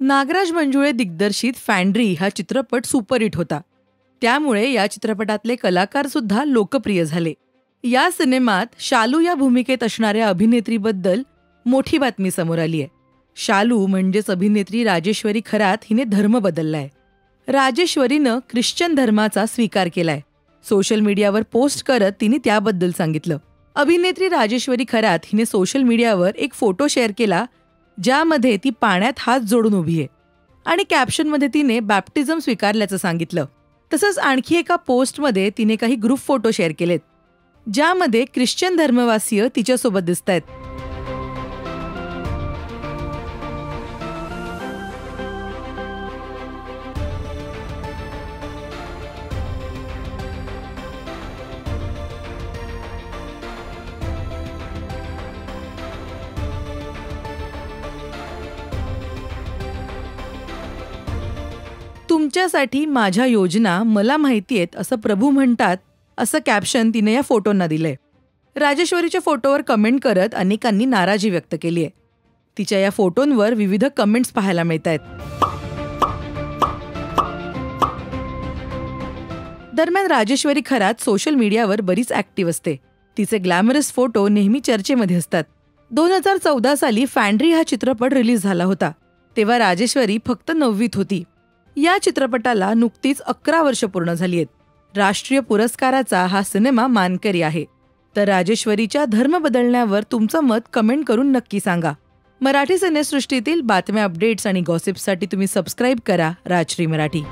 नागराज मंजुळे दिग्दर्शित फॅन्ड्री हा चित्रपट सुपरहिट होता. त्यामुळे या चित्रपटातले कलाकार सुद्धा लोकप्रिय झाले. या सिनेमात शालू या भूमिकेत असणाऱ्या अभिनेत्रीबद्दल मोठी बातमी समोर आली आहे. शालू म्हणजेच अभिनेत्री राजेश्वरी खरात हिने धर्म बदललाय. राजेश्वरीनं ख्रिश्चन धर्माचा स्वीकार केलाय. सोशल मीडियावर पोस्ट करत तिने त्याबद्दल सांगितलं. अभिनेत्री राजेश्वरी खरात हिने सोशल मीडियावर एक फोटो शेअर केला ज्यामध्ये ती पाण्यात हात जोडून उभी आहे आणि कॅप्शनमध्ये तिने बॅप्टिझम स्वीकारल्याचं सांगितलं. तसंच आणखी एका पोस्टमध्ये तिने काही ग्रुप फोटो शेअर केलेत ज्यामध्ये ख्रिश्चन धर्मवासीय तिच्यासोबत दिसतायत. तुमच्यासाठी माझ्या योजना मला माहिती आहेत असं प्रभू म्हणतात असं कॅप्शन तिने या फोटोंना दिलंय. राजेश्वरीच्या फोटोवर कमेंट करत अनेकांनी नाराजी व्यक्त केली आहे. तिच्या या फोटोंवर विविध कमेंट्स पाहायला मिळत आहेत. दरम्यान राजेश्वरी खरात सोशल मीडियावर बरीच ॲक्टिव्ह असते. तिचे ग्लॅमरस फोटो नेहमी चर्चेमध्ये असतात. 2014 साली फॅन्ड्री हा चित्रपट रिलीज झाला होता. तेव्हा राजेश्वरी फक्त 9वीत होती. या चित्रपटाला नुकतीच 11 वर्ष पूर्ण झाली आहेत. राष्ट्रीय पुरस्काराचा हा सिनेमा मानकरी आहे. तर राजेश्वरीच्या धर्म बदलण्यावर तुमचं मत कमेंट करून नक्की सांगा. मराठी सिनेसृष्टीतील बातम्या, अपडेट्स आणि गॉसिप्ससाठी तुम्ही सबस्क्राईब करा राजश्री मराठी.